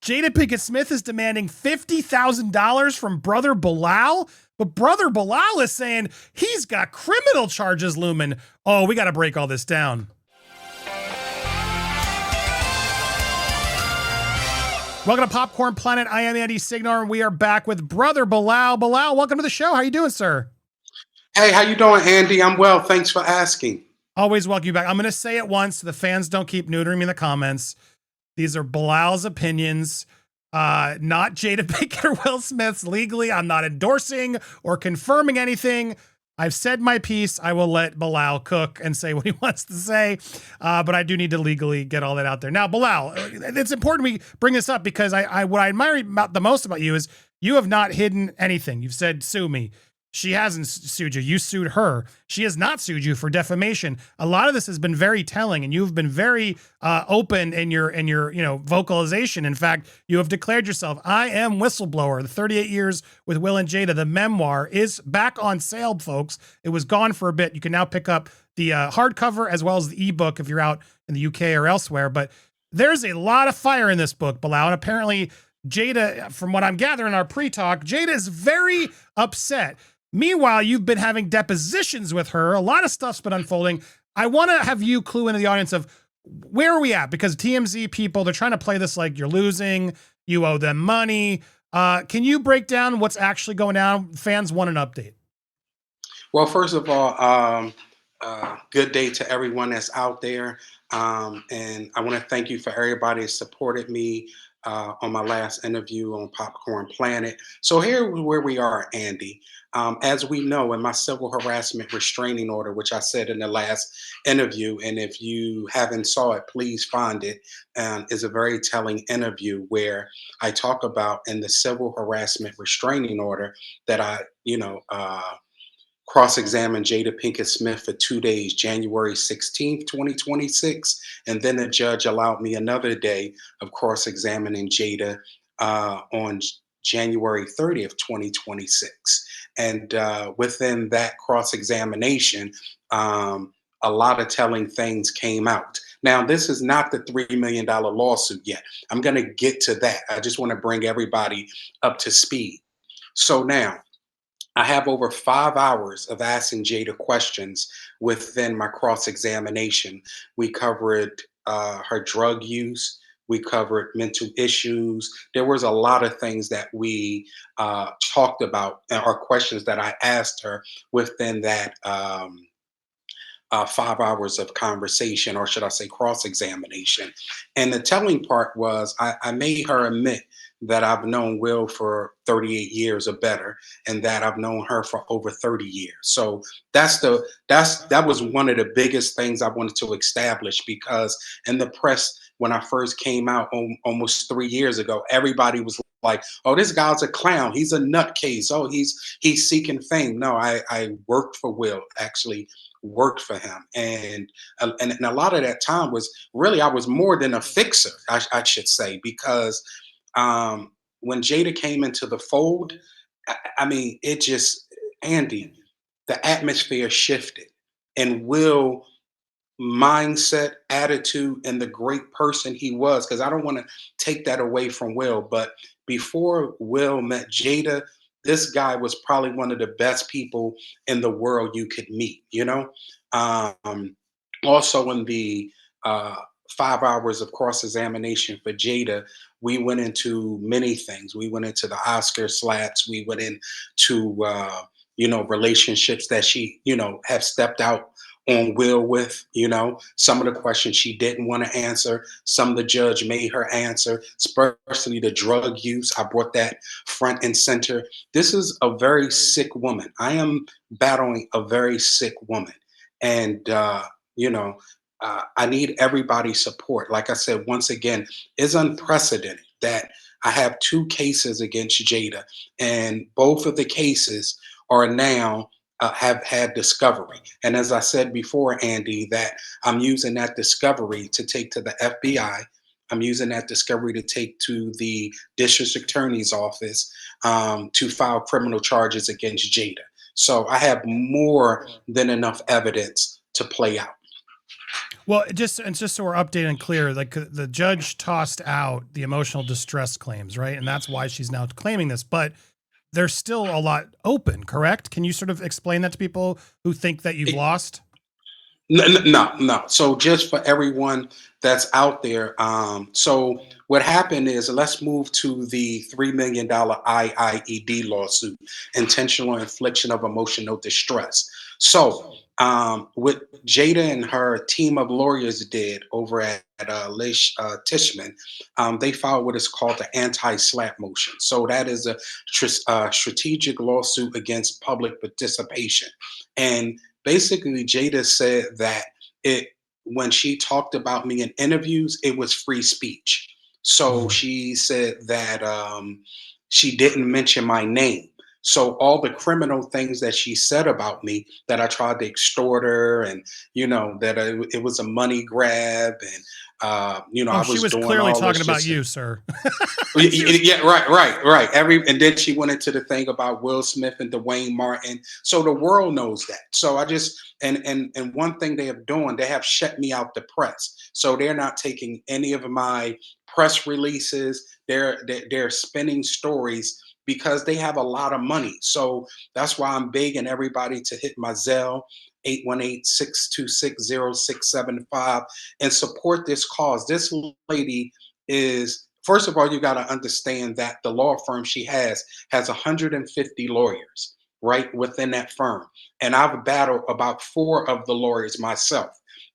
Jada Pinkett Smith is demanding $50,000 from Brother Bilaal, but Brother Bilaal is saying he's got criminal charges looming. Oh, we got to break all this down. Welcome to Popcorn Planet. I am Andy Signore, and we are back with Brother Bilaal. Bilaal, welcome to the show. How you doing, sir? Hey, how you doing, Andy? I'm well. Thanks for asking. Always welcome you back. I'm going to say it once so the fans don't keep neutering me in the comments. These are Bilaal's opinions, not Jada Pinkett or Will Smith's. Legally, I'm not endorsing or confirming anything. I've said my piece. I will let Bilaal cook and say what he wants to say, but I do need to legally get all that out there. Now, Bilaal, it's important we bring this up because what I admire the most about you is you have not hidden anything. You've said, sue me. She hasn't sued you. You sued her. She has not sued you for defamation. A lot of this has been very telling, and you've been very open in your vocalization. In fact, you have declared yourself, I am Whistleblower. The 38 years with Will and Jada, the memoir, is back on sale, folks. It was gone for a bit. You can now pick up the hardcover as well as the ebook if you're out in the UK or elsewhere. But there's a lot of fire in this book, Bilaal, and apparently Jada, from what I'm gathering in our pre-talk, Jada is very upset. Meanwhile, you've been having depositions with her. A lot of stuff's been unfolding. I want to have you clue into the audience of where are we at? Because TMZ people, they're trying to play this like you're losing, you owe them money. Can you break down what's actually going on? Fans want an update. Well, first of all, good day to everyone that's out there. And I want to thank you for everybody that supported me on my last interview on Popcorn Planet. So here where we are, Andy. As we know, in my civil harassment restraining order, which I said in the last interview, and if you haven't saw it, please find it, is a very telling interview where I talk about in the civil harassment restraining order that I, cross-examined Jada Pinkett Smith for 2 days, January 16th, 2026. And then the judge allowed me another day of cross-examining Jada on January 30th, 2026. And within that cross-examination, a lot of telling things came out. Now, this is not the $3 million lawsuit yet. I'm going to get to that. I just want to bring everybody up to speed. So now, I have over 5 hours of asking Jada questions within my cross-examination. We covered her drug use. We covered mental issues. There was a lot of things that we talked about, or questions that I asked her within that 5 hours of conversation, or should I say cross-examination. And the telling part was I made her admit that I've known Will for 38 years or better, and that I've known her for over 30 years. So that was one of the biggest things I wanted to establish, because in the press, when I first came out almost 3 years ago, everybody was like, "Oh, this guy's a clown. He's a nutcase. Oh, he's seeking fame." No, I worked for Will, actually worked for him, and a lot of that time was really, I was more than a fixer, I should say, because when Jada came into the fold, I mean, it just, Andy, the atmosphere shifted, and Will mindset, attitude, and the great person he was, because I don't want to take that away from Will, but before Will met Jada, this guy was probably one of the best people in the world you could meet, Also, in the 5 hours of cross-examination for Jada, we went into many things. We went into the Oscar slats. We went into, relationships that she, have stepped out on Will with, some of the questions she didn't want to answer. Some of the judge made her answer, especially the drug use. I brought that front and center. This is a very sick woman. I am battling a very sick woman. And, I need everybody's support. Like I said, once again, it's unprecedented that I have 2 cases against Jada, and both of the cases are now have had discovery. And as I said before, Andy, that I'm using that discovery to take to the FBI. I'm using that discovery to take to the district attorney's office to file criminal charges against Jada. So I have more than enough evidence to play out. Well, just so we're updated and clear, like the judge tossed out the emotional distress claims, right? And that's why she's now claiming this. But there's still a lot open, correct? Can you sort of explain that to people who think that you've lost? No. So just for everyone that's out there, so what happened is, let's move to the $3 million IIED lawsuit, intentional infliction of emotional distress. So what Jada and her team of lawyers did over at Lish Tishman, they filed what is called the anti-slap motion. So that is a strategic lawsuit against public participation, and basically Jada said that it when she talked about me in interviews, it was free speech. So Mm. she said that she didn't mention my name. So all the criminal things that she said about me, that I tried to extort her, and that it was a money grab, and Oh, I she was was doing clearly all talking this about just. you, sir. She was, Yeah, right. And then she went into the thing about Will Smith and Dwayne Martin. So the world knows that. So I just and one thing they have done, they have shut me out the press. So they're not taking any of my press releases. They're spinning stories because they have a lot of money. So that's why I'm begging everybody to hit my Zelle 818-626-0675 and support this cause. This lady is, first of all, you got to understand that the law firm she has 150 lawyers right within that firm, and I've battled about four of the lawyers myself,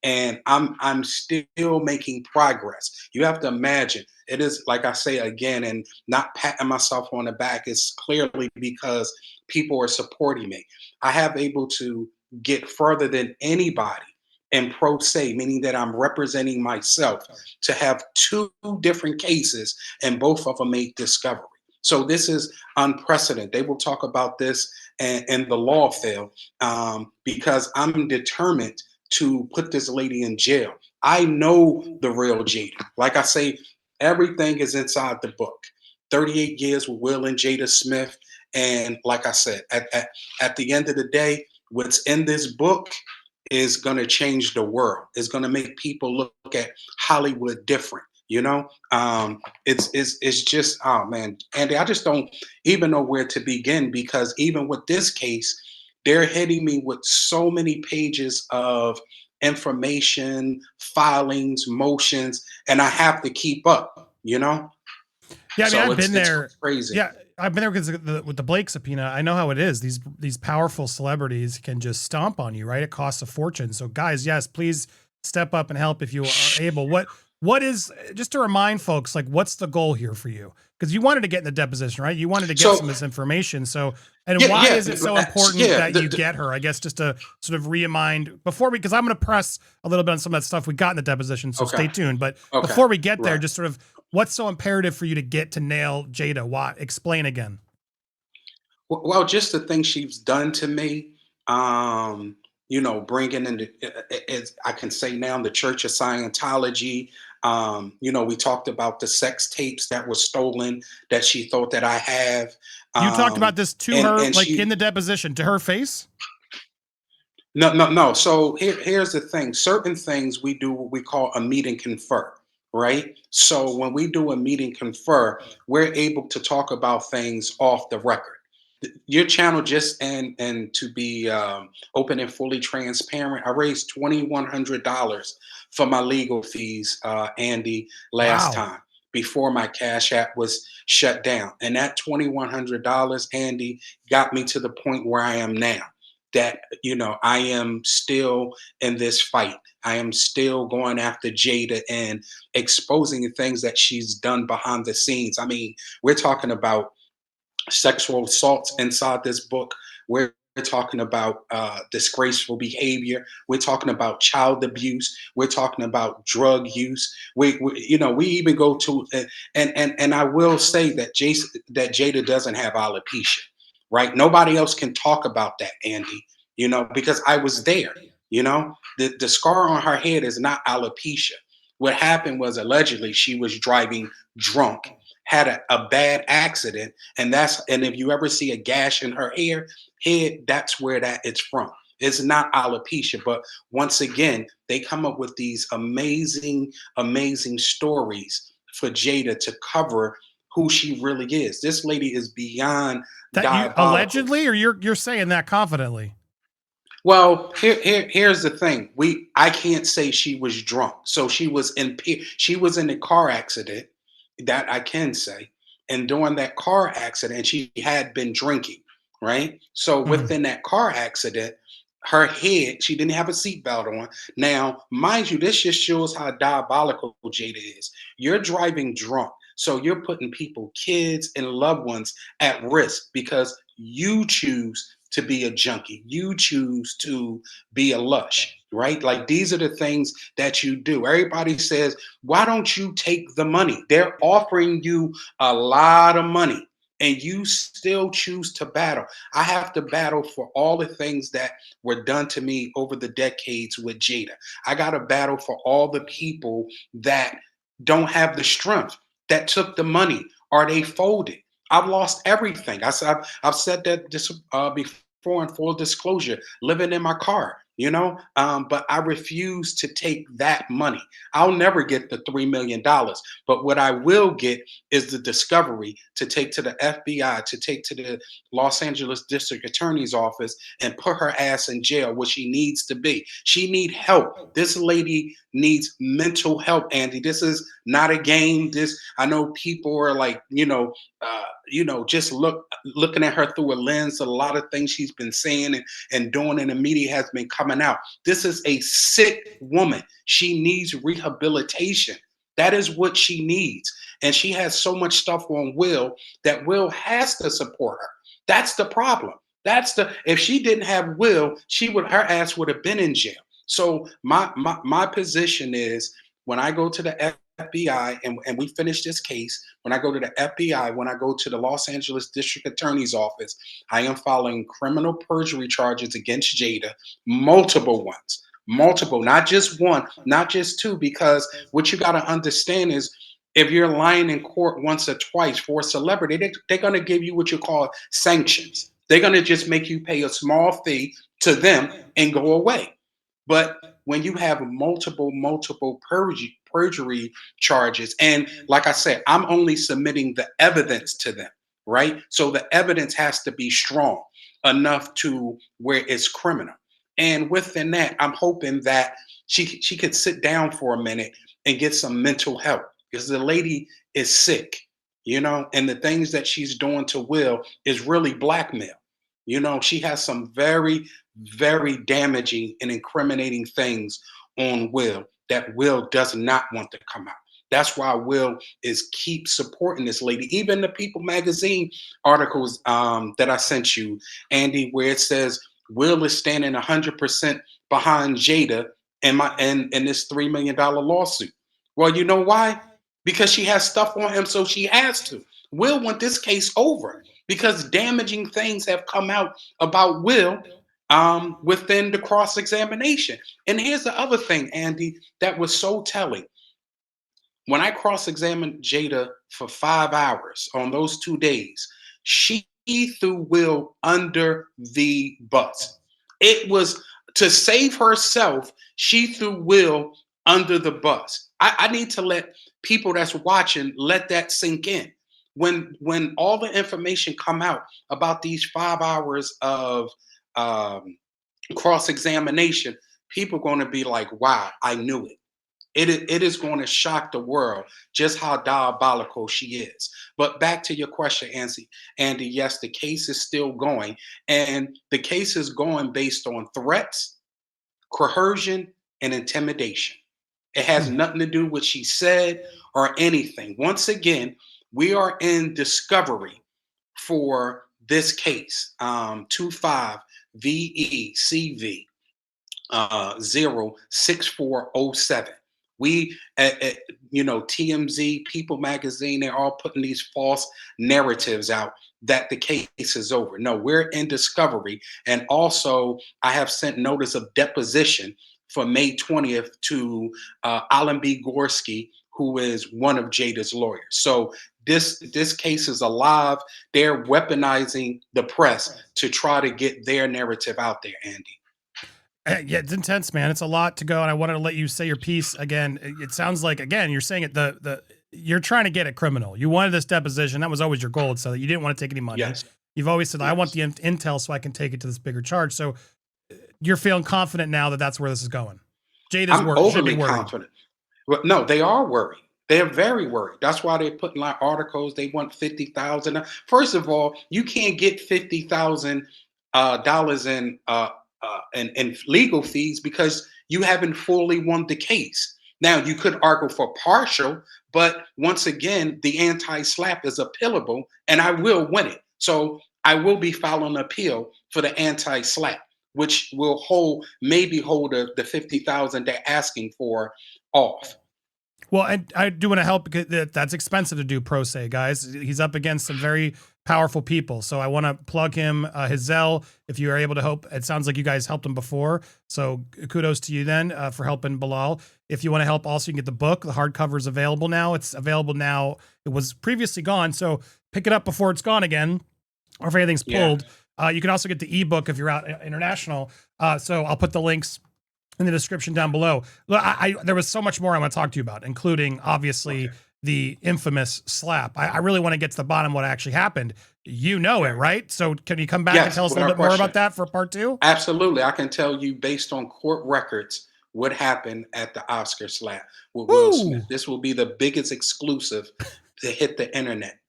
and I'm still making progress. You have to imagine, it is like I say again, and not patting myself on the back, it's clearly because people are supporting me. I have able to get further than anybody and pro se, meaning that I'm representing myself, to have two different cases and both of them made discovery. So this is unprecedented. They will talk about this and the law fail, because I'm determined to put this lady in jail. I know the real Jada. Like I say, everything is inside the book. 38 years with Will and Jada Smith. And like I said, at the end of the day, what's in this book is going to change the world. It's going to make people look at Hollywood different. It's just, oh man, Andy, I just don't even know where to begin, because even with this case, they're hitting me with so many pages of information, filings, motions, and I have to keep up. yeah, I mean, So I've it's been it's there. crazy. Yeah, I've been there because with the Blake subpoena, I know how it is. These powerful celebrities can just stomp on you, right? It costs a fortune. So, guys, yes, please step up and help if you are able. What is, just to remind folks, like, what's the goal here for you? Because you wanted to get in the deposition, right? You wanted to get So some of this information. So, and yeah, why yeah, is it so so, important yeah. that you get her? I guess just to sort of remind before we, because I'm going to press a little bit on some of that stuff we got in the deposition. So Okay, stay tuned. But okay, before we get there, right. just sort of what's so imperative for you to get to nail Jada? Why? Explain again. Well, just the things she's done to me, bringing in I can say now, the Church of Scientology. We talked about the sex tapes that were stolen that she thought that I have, You talked about this to and her, and like in she the deposition, to her face. no. So here's the thing: certain things we do what we call a meet and confer, right? So when we do a meet and confer, we're able to talk about things off the record. Your channel, just and to be open and fully transparent, I raised $2,100 for my legal fees, Andy, last Wow. time before my Cash App was shut down, and that $2,100, Andy, got me to the point where I am now. That I am still in this fight. I am still going after Jada and exposing the things that she's done behind the scenes. I mean, we're talking about sexual assaults inside this book. We're talking about disgraceful behavior. We're talking about child abuse. We're talking about drug use. We even go to and I will say that Jada doesn't have alopecia, right? Nobody else can talk about that, Andy. Because I was there. The scar on her head is not alopecia. What happened was, allegedly she was driving drunk, had a bad accident, and if you ever see a gash in her head, that's where that it's from. It's not alopecia, but once again, they come up with these amazing, amazing stories for Jada to cover who she really is. This lady is beyond That you diabolical. allegedly, or you're saying that confidently? Well, here's the thing. I can't say she was drunk. So she was in a car accident, that I can say. And during that car accident, she had been drinking, right? So Mhm. within that car accident, her head, she didn't have a seatbelt on. Now, mind you, this just shows how diabolical Jada is. You're driving drunk. So you're putting people, kids and loved ones at risk because you choose to be a junkie. You choose to be a lush, right? Like these are the things that you do. Everybody says, why don't you take the money? They're offering you a lot of money and you still choose to battle. I have to battle for all the things that were done to me over the decades with Jada. I got to battle for all the people that don't have the strength, that took the money or they folded. I've lost everything. I've said that this before in full disclosure, living in my car, but I refuse to take that money. I'll never get the $3 million, but what I will get is the discovery to take to the FBI, to take to the Los Angeles District Attorney's office and put her ass in jail, where she needs to be. She need help. This lady needs mental help, Andy. This is not a game. This, I know people are like, just looking at her through a lens of a lot of things she's been saying and doing in the media has been coming out. This is a sick woman. She needs rehabilitation. That is what she needs. And she has so much stuff on Will that Will has to support her. That's the problem. If she didn't have Will, her ass would have been in jail. So my position is, when I go to the FBI and we finish this case, when I go to the FBI, when I go to the Los Angeles District Attorney's office, I am filing criminal perjury charges against Jada, multiple ones. Multiple, not just one, not just two, because what you got to understand is, if you're lying in court once or twice for a celebrity, they're going to give you what you call sanctions. They're going to just make you pay a small fee to them and go away. But when you have multiple perjury charges, and like I said, I'm only submitting the evidence to them, right? So the evidence has to be strong enough to where it's criminal. And within that, I'm hoping that she could sit down for a minute and get some mental help, because the lady is sick, and the things that she's doing to Will is really blackmail. She has some very, very damaging and incriminating things on Will that Will does not want to come out. That's why Will is keep supporting this lady. Even the People magazine articles that I sent you, Andy, where it says Will is standing 100% behind Jada in this $3 million lawsuit. Well, you know why? Because she has stuff on him, so she has to. Will want this case over because damaging things have come out about Will within the cross examination. And here's the other thing, Andy, that was so telling. When I cross examined Jada for 5 hours on those 2 days, she threw Will under the bus. It was to save herself, she threw Will under the bus. I need to let people that's watching let that sink in. When all the information come out about these 5 hours of um, cross examination, people are going to be like, "Wow, I knew it." It is going to shock the world just how diabolical she is. But back to your question, Andy, yes, the case is still going. And the case is going based on threats, coercion, and intimidation. It has nothing to do with what she said or anything. Once again, we are in discovery for this case, 25 VECV 06407. We TMZ, People Magazine, they're all putting these false narratives out that the case is over. No, we're in discovery. And also, I have sent notice of deposition for May 20th to Alan B. Gorski, who is one of Jada's lawyers. So this case is alive. They're weaponizing the press to try to get their narrative out there, Andy. Yeah, it's intense, man. It's a lot to go, and I wanted to let you say your piece again. It sounds like, again, you're saying it you're trying to get a criminal. You wanted this deposition. That was always your goal. So you didn't want to take any money. Yes. You've always said, I want Yes. the intel so I can take it to this bigger charge. So you're feeling confident now that that's where this is going. Jada's I'm should be overly worried. confident. Well, no, they are worried. They're very worried. That's why they're putting like articles. They want 50,000. First of all, you can't get $50,000 in legal fees because you haven't fully won the case. Now you could argue for partial, but once again, the anti-slap is appealable, and I will win it. So I will be filing an appeal for the anti-slap, which will maybe hold the 50,000 they're asking for off. Well, I do want to help because that's expensive to do pro se, guys. He's up against some very powerful people. So I want to plug him, his Zelle, if you are able to help. It sounds like you guys helped him before. So kudos to you then for helping Bilaal. If you want to help also, you can get the book. The hardcover is available now. It's available now. It was previously gone. So pick it up before it's gone again, or if anything's pulled. Yeah. You can also get the ebook if you're out international. So I'll put the links in the description down below. Look, there was so much more I want to talk to you about, including obviously the infamous slap. I really want to get to the bottom of what actually happened. You know it, right? So can you come back and tell us a little bit more about that for part 2? Absolutely. I can tell you based on court records what happened at the Oscar slap with Will Smith. This will be the biggest exclusive to hit the internet.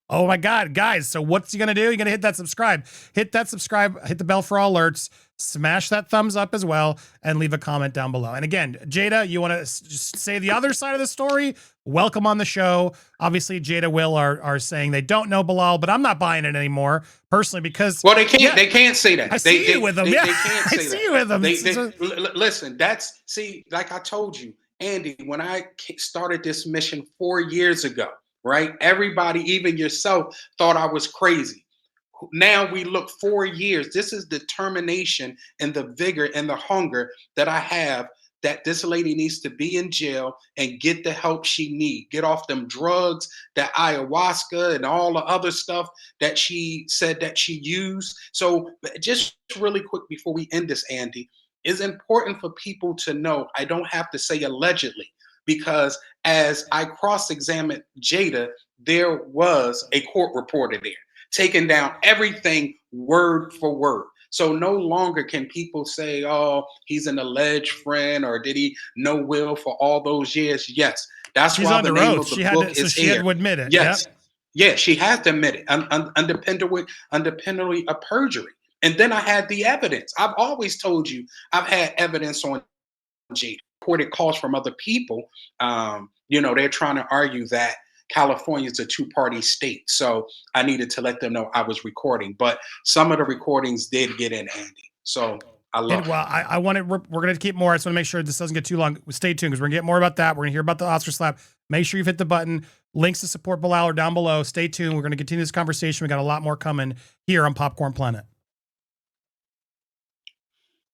Oh my God, guys. So what's he going to do? You're going to hit that subscribe, hit the bell for all alerts, smash that thumbs up as well, and leave a comment down below. And again, Jada, you want to just say the other side of the story? Welcome on the show. Obviously, Jada Will are saying they don't know Bilaal, but I'm not buying it anymore personally because they can't say that. I see you with them. Yeah, I see you with them. Listen, like I told you, Andy, when I started this mission 4 years ago, right? Everybody, even yourself, thought I was crazy. Now we look 4 years. This is determination and the vigor and the hunger that I have, that this lady needs to be in jail and get the help she needs. Get off them drugs, that ayahuasca and all the other stuff that she said that she used. So just really quick before we end this, Andy, it's important for people to know I don't have to say allegedly, because as I cross-examined Jada, there was a court reporter there taking down everything word for word. So no longer can people say, oh, he's an alleged friend, or did he know Will for all those years? Yes, that's why the name of the book is here. She had to admit it. Yes, yeah, she has to admit it, independently of perjury. And then I had the evidence. I've always told you I've had evidence on Jada. Reported calls from other people. They're trying to argue that California is a two-party state. So I needed to let them know I was recording. But some of the recordings did get in, Andy. So I love it. Well, I want to, we're going to keep more. I just want to make sure this doesn't get too long. Stay tuned because we're going to get more about that. We're going to hear about the Oscar slap. Make sure you've hit the button. Links to support Bilaal are down below. Stay tuned. We're going to continue this conversation. We got a lot more coming here on Popcorn Planet.